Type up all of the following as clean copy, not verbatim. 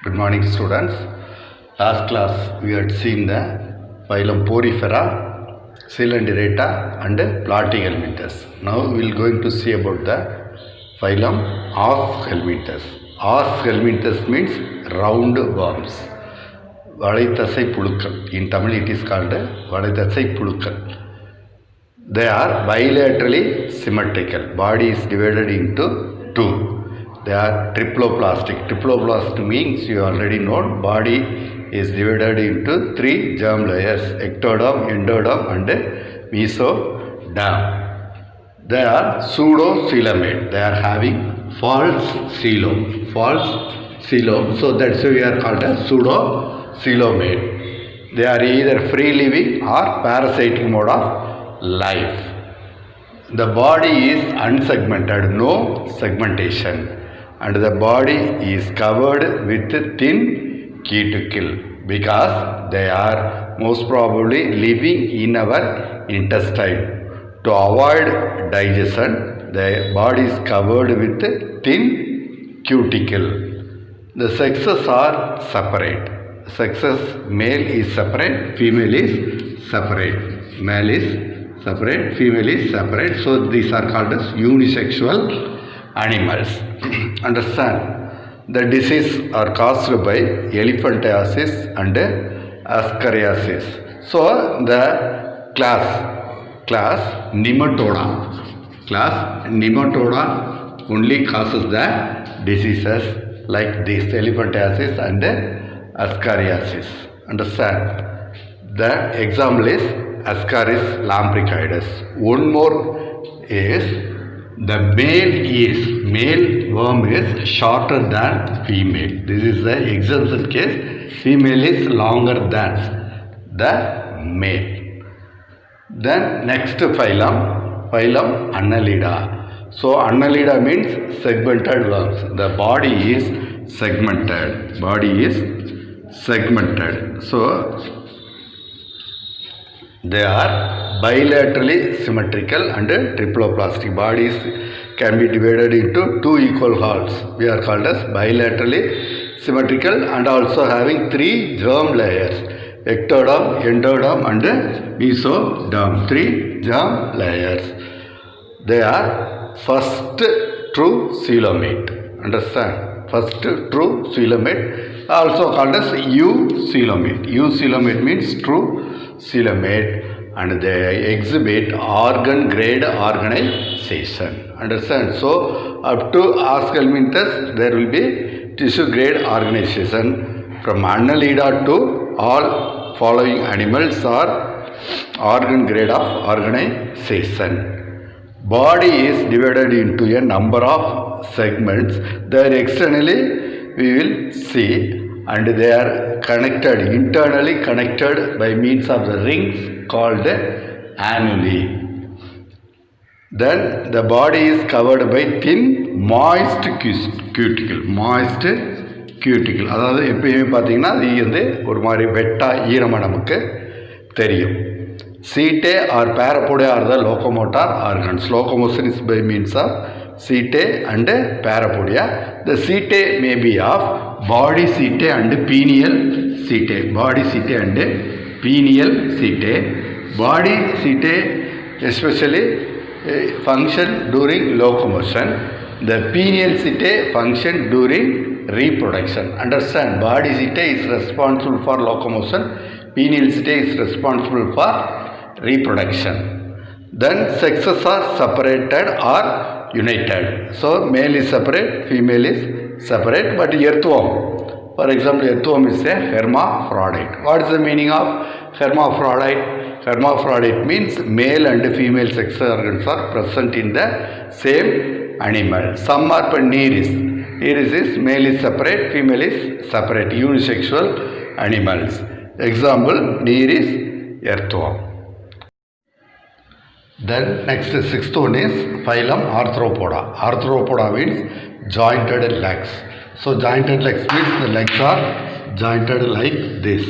Good morning, students. Last class we had seen the phylum Porifera, Coelenterata and Platyhelminthes. Now we will going to see about the phylum Aschelminthes. Aschelminthes means round worms. வளைத்தசை புழுக்கள். In Tamil it is called வளைத்தசை புழுக்கள். They are bilaterally symmetrical. Body is divided into two. They are triploplastic. Triploplast means you already know body is divided into three germ layers: ectoderm, endoderm and mesoderm. They are pseudocoelomate. They are having false coelom. So that's why we are called as pseudocoelomate. They are either free living or parasitic mode of life. The body is unsegmented, no segmentation, and the body is covered with thin cuticle because they are most probably living in our intestine. To avoid digestion, the body is covered with thin cuticle. The sexes are separate. Sexes, male is separate, female is separate. Male is separate, female is separate. So these are called as unisexual animals. Understand? The disease are caused by elephantiasis and ascariasis. So the class nematoda only causes the diseases like this, elephantiasis and ascariasis. Understand? The example is Ascaris lambricoides. One more is the male worm is shorter than female. This is the exemption case. Female is longer than the male. Then next phylum Annelida. So Annelida means segmented worms. The body is segmented. So they are bilaterally symmetrical and triploplastic. Bodies can be divided into two equal halves. We are called as bilaterally symmetrical and also having three germ layers: ectoderm, endoderm and mesoderm. Three germ layers. They are first true coelomate. Understand? First true coelomate, also called as eucoelomate. Eucoelomate means true coelomate, and they exhibit organ grade organization. Understand? So up to Aschelminthes there will be tissue grade organization. From Annelida to all following animals are organ grade of organization. Body is divided into a number of segments. They are externally we will see, and they are connected, internally connected by means of the rings called annuli. Then the body is covered by thin moist cuticle. அதாவது எப்பயுமே பார்த்தீங்கன்னா அது வந்து ஒரு மாதிரி வெட்டாக ஈரமாக நமக்கு தெரியும். Setae or parapodia are the locomotor organs. Locomotion is by means of setae and parapodia. The setae may be of body setae and pineal setae. Body setae and pineal setae. Body setae especially function during locomotion. The pineal setae function during reproduction. Understand? Body setae is responsible for locomotion. Pineal setae is responsible for reproduction. Then sexes are separated or united. So male is separate, female is separate, but earthworm, for example, earthworm is a hermaphrodite. What is the meaning of hermaphrodite? Hermaphrodite means male and female sex organs are present in the same animal. Some are Nereis. Nereis is male is separate, female is separate, unisexual animals. Example, Nereis, earthworm. Then next sixth one is phylum Arthropoda. Arthropoda means jointed legs. So jointed legs means the legs are jointed like this.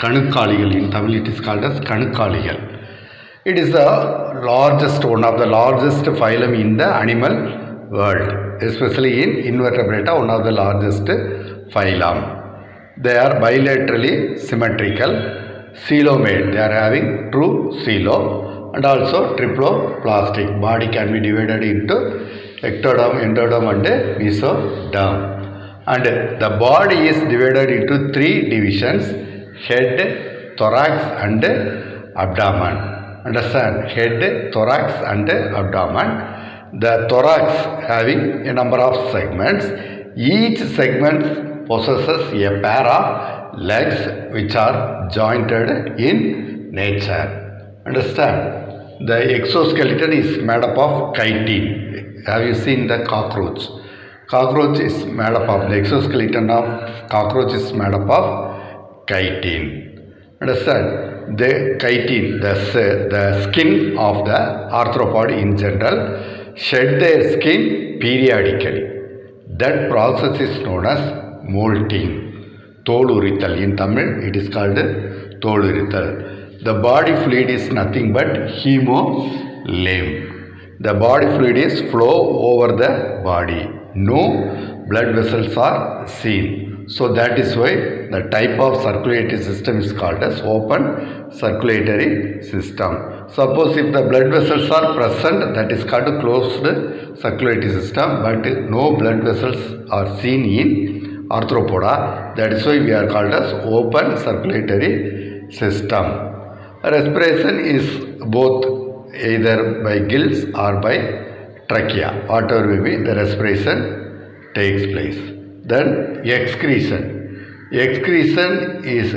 Kanukkaligal, in Tamil it is called as Kanukkaligal. It is the largest, one of the largest phylum in the animal world, especially in invertebrata, one of the largest phylum. They are bilaterally symmetrical. Coelomate, they are having true coelo, and also triploplastic. Body can be divided into ectoderm, endoderm and mesoderm. And the body is divided into three divisions: head, thorax and abdomen. Understand? Head, thorax and abdomen. The thorax having a number of segments. Each segment possesses a pair of legs which are jointed in nature. Understand? The exoskeleton is made up of chitin. Have you seen the cockroach? Cockroach is made up of, the exoskeleton of cockroach is made up of chitin. Understand? The chitin, the skin of the arthropod in general, shed their skin periodically. That process is known as molting. Tolurithal. In Tamil, it is called tolurithal. The body fluid is nothing but hemolymph. The body fluid is flow over the body. No blood vessels are seen. So that is why the type of circulatory system is called as open circulatory system. Suppose if the blood vessels are present, that is called closed circulatory system, but no blood vessels are seen in arthropoda. That is why we are called as open circulatory system. Respiration is both either by gills or by trachea, whatever may be, the respiration takes place. Then excretion. Excretion is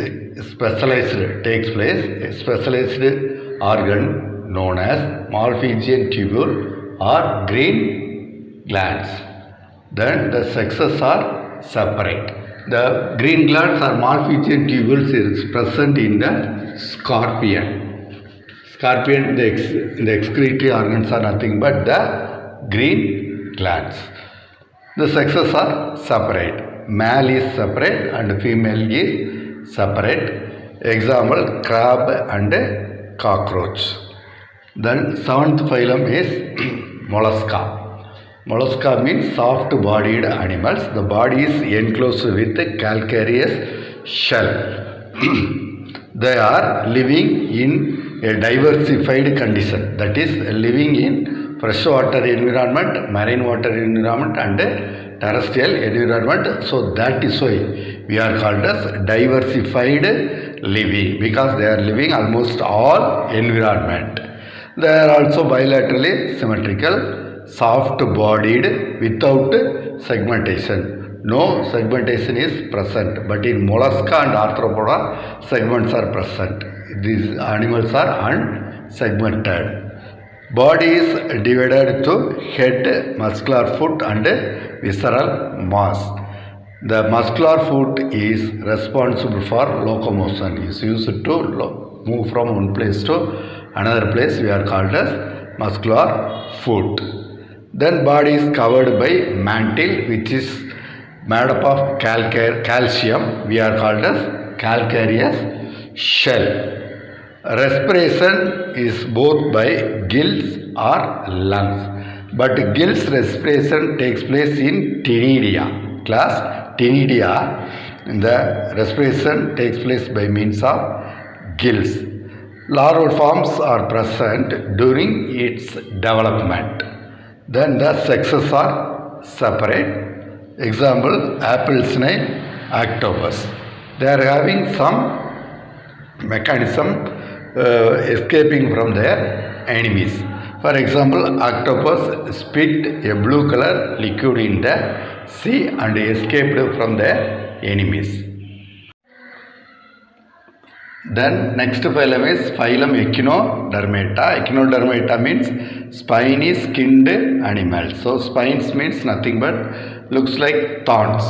specialized, takes place, a specialized organ known as Malpighian tubule or green glands. Then the sexes are separate. The green glands or Malpighian tubules is present in the scorpion. Scorpion, the excretory organs are nothing but the green glands. The sexes are separate. Male is separate and female is separate. Example, crab and cockroach. Then seventh phylum is mollusca. Mollusca means soft-bodied animals. The body is enclosed with a calcareous shell. They are living in a diversified condition. That is, living in freshwater environment, marine water environment and terrestrial environment. So that is why we are called as diversified living, because they are living almost all environment. They are also bilaterally symmetrical, soft-bodied without segmentation. No segmentation is present, but in mollusca and arthropoda segments are present. These animals are unsegmented. Body is divided to head, muscular foot and visceral mass. The muscular foot is responsible for locomotion. It is used to move from one place to another place. We are called as muscular foot. Then body is covered by mantle, which is made up of calcium. We are called as calcareous shell. Respiration is both by gills or lungs, but gills respiration takes place in Ctenidia. Class Ctenidia, the respiration takes place by means of gills. Larval forms are present during its development. Then the sexes are separate. Example, apple snail, octopus. They are having some mechanism escaping from their enemies. For example, octopus spit a blue color liquid in the sea and escaped from their enemies. Then next phylum is phylum Echinodermata. Echinodermata means spiny skinned animals. So spines means nothing but looks like thorns.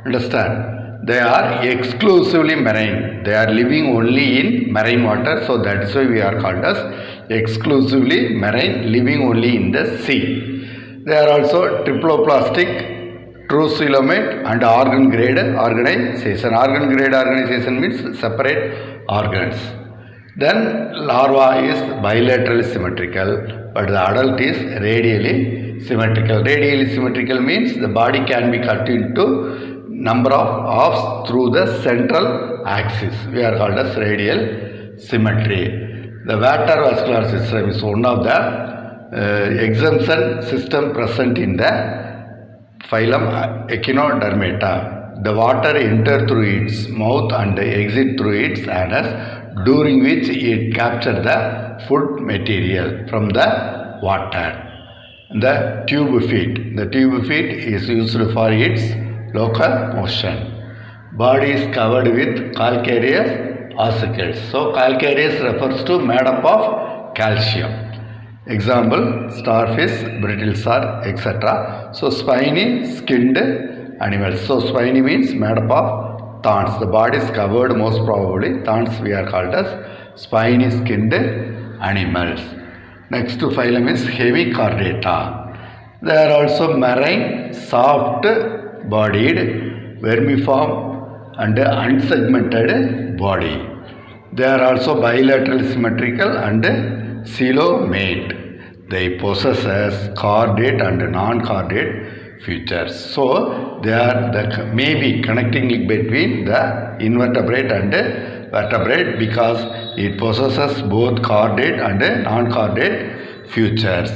Understand? They are exclusively marine. They are living only in marine water. So that is why we are called as exclusively marine, living only in the sea. They are also triploplastic, true coelomate and organ grade organization. Organ grade organization means separate organs. Then larva is bilaterally symmetrical, but the adult is radially symmetrical. Radially symmetrical means the body can be cut into number of halves through the central axis. We are called as radial symmetry. The water vascular system is one of the exemption system present in the phylum Echinodermata. The water enter through its mouth and exit through its anus, during which it captures the food material from the water. The tube feet. The tube feet is used for its locomotion. Body is covered with calcareous ossicles. So calcareous refers to made up of calcium. Example, starfish, brittle shark, etc. So spiny skinned animals. So spiny means made up of thorns. The body is covered most probably. Thorns we are called as spiny skinned animals. Next to phylum is Hemichordata. They are also marine, soft bodied, vermiform and unsegmented body. They are also bilateral symmetrical and coelomate. They possess chordate and non-chordate features. So they are maybe connecting link between the invertebrate and vertebrate, because it possesses both chordate and non-chordate features.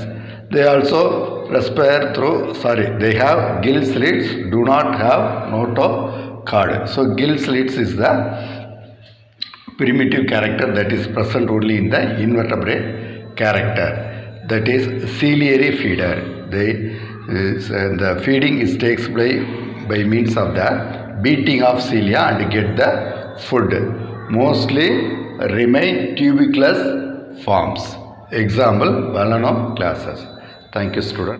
They also respire through, they have gill slits, do not have notochord. So gill slits is the primitive character that is present only in the invertebrate character. That is ciliary feeder. The feeding takes by means of the beating of cilia and get the food. Mostly remain tuberculous forms. Example, Balanoclastus. Thank you, student.